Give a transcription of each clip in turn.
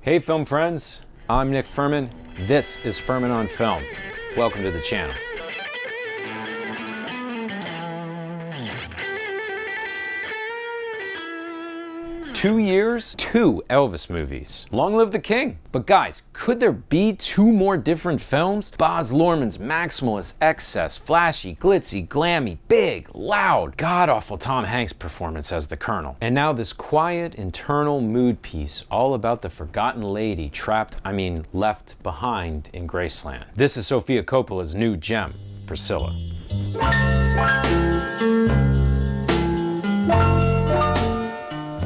Hey film friends, I'm Nick Furman. This is Furman on Film. Welcome to the channel. 2 years, 2 Elvis movies. Long live the king. But guys, could there be 2 more different films? Baz Luhrmann's maximalist excess, flashy, glitzy, glammy, big, loud, god-awful Tom Hanks performance as the Colonel. And now this quiet, internal mood piece all about the forgotten lady left behind in Graceland. This is Sofia Coppola's new gem, Priscilla.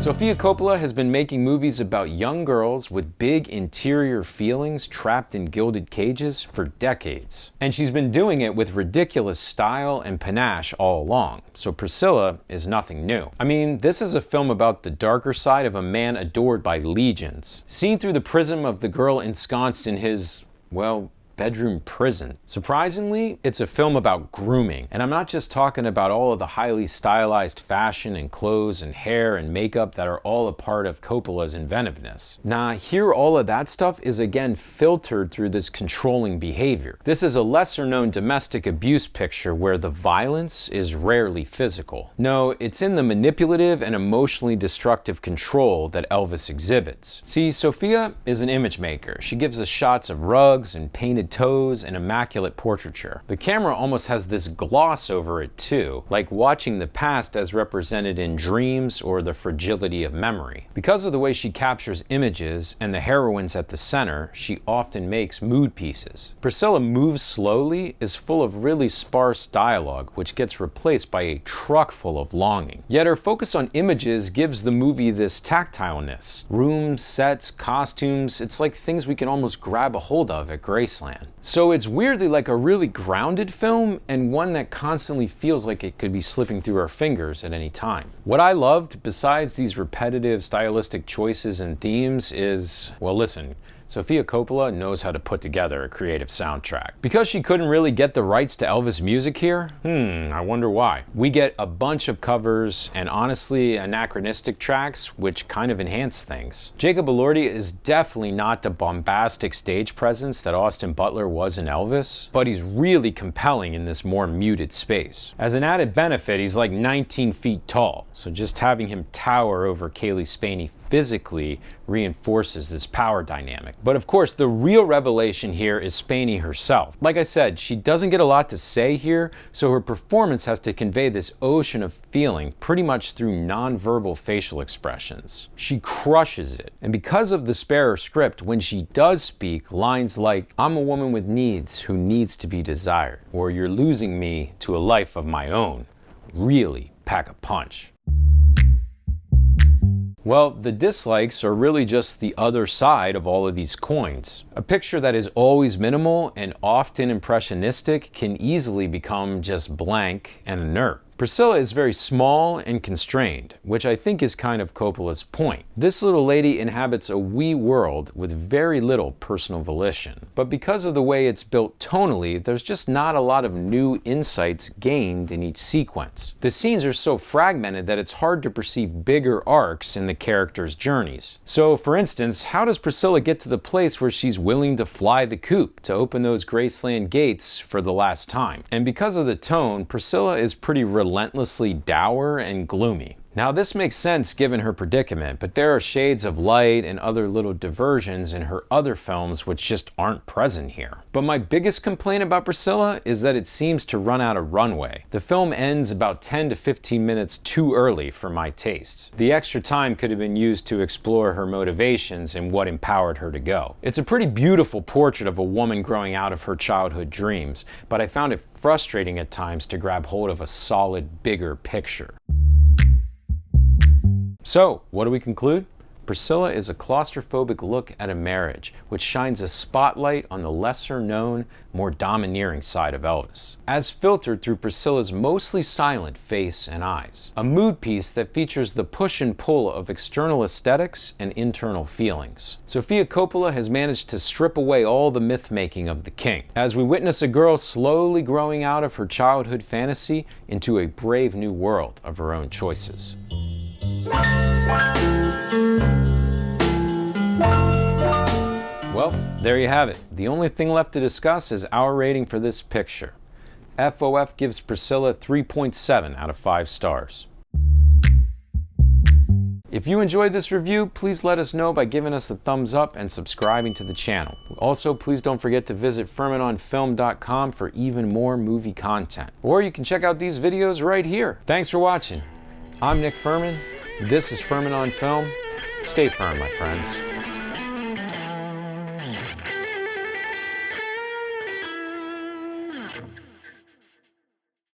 Sofia Coppola has been making movies about young girls with big interior feelings trapped in gilded cages for decades. And she's been doing it with ridiculous style and panache all along, so Priscilla is nothing new. This is a film about the darker side of a man adored by legions, seen through the prism of the girl ensconced in his, bedroom prison. Surprisingly, it's a film about grooming, and I'm not just talking about all of the highly stylized fashion and clothes and hair and makeup that are all a part of Coppola's inventiveness. Nah, here all of that stuff is again filtered through this controlling behavior. This is a lesser known domestic abuse picture where the violence is rarely physical. No, it's in the manipulative and emotionally destructive control that Elvis exhibits. See, Sofia is an image maker. She gives us shots of rugs and painted toes and immaculate portraiture. The camera almost has this gloss over it too, like watching the past as represented in dreams or the fragility of memory. Because of the way she captures images and the heroines at the center, she often makes mood pieces. Priscilla moves slowly is full of really sparse dialogue, which gets replaced by a truck full of longing. Yet her focus on images gives the movie this tactileness. Rooms, sets, costumes, it's like things we can almost grab a hold of at Graceland. So it's weirdly like a really grounded film and one that constantly feels like it could be slipping through our fingers at any time. What I loved, besides these repetitive stylistic choices and themes, is, Sofia Coppola knows how to put together a creative soundtrack. Because she couldn't really get the rights to Elvis music here? I wonder why. We get a bunch of covers and honestly anachronistic tracks which kind of enhance things. Jacob Elordi is definitely not the bombastic stage presence that Austin Butler was in Elvis, but he's really compelling in this more muted space. As an added benefit, he's like 19 feet tall, so just having him tower over Cailee Spaeny physically reinforces this power dynamic. But of course, the real revelation here is Spaeny herself. Like I said, she doesn't get a lot to say here, so her performance has to convey this ocean of feeling pretty much through nonverbal facial expressions. She crushes it. And because of the sparer script, when she does speak, lines like, "I'm a woman with needs who needs to be desired," or "You're losing me to a life of my own," really pack a punch. Well, the dislikes are really just the other side of all of these coins. A picture that is always minimal and often impressionistic can easily become just blank and inert. Priscilla is very small and constrained, which I think is kind of Coppola's point. This little lady inhabits a wee world with very little personal volition. But because of the way it's built tonally, there's just not a lot of new insights gained in each sequence. The scenes are so fragmented that it's hard to perceive bigger arcs in the characters' journeys. So, for instance, how does Priscilla get to the place where she's willing to fly the coop, to open those Graceland gates for the last time? And because of the tone, Priscilla is pretty relentlessly dour and gloomy. Now this makes sense given her predicament, but there are shades of light and other little diversions in her other films which just aren't present here. But my biggest complaint about Priscilla is that it seems to run out of runway. The film ends about 10 to 15 minutes too early for my tastes. The extra time could have been used to explore her motivations and what empowered her to go. It's a pretty beautiful portrait of a woman growing out of her childhood dreams, but I found it frustrating at times to grab hold of a solid, bigger picture. So, what do we conclude? Priscilla is a claustrophobic look at a marriage, which shines a spotlight on the lesser-known, more domineering side of Elvis, as filtered through Priscilla's mostly silent face and eyes. A mood piece that features the push and pull of external aesthetics and internal feelings. Sofia Coppola has managed to strip away all the myth-making of the king, as we witness a girl slowly growing out of her childhood fantasy into a brave new world of her own choices. Well, there you have it. The only thing left to discuss is our rating for this picture. FOF gives Priscilla 3.7 out of 5 stars. If you enjoyed this review, please let us know by giving us a thumbs up and subscribing to the channel. Also, please don't forget to visit FurmanOnFilm.com for even more movie content. Or you can check out these videos right here. Thanks for watching. I'm Nick Furman. This is Furman on Film. Stay firm, my friends.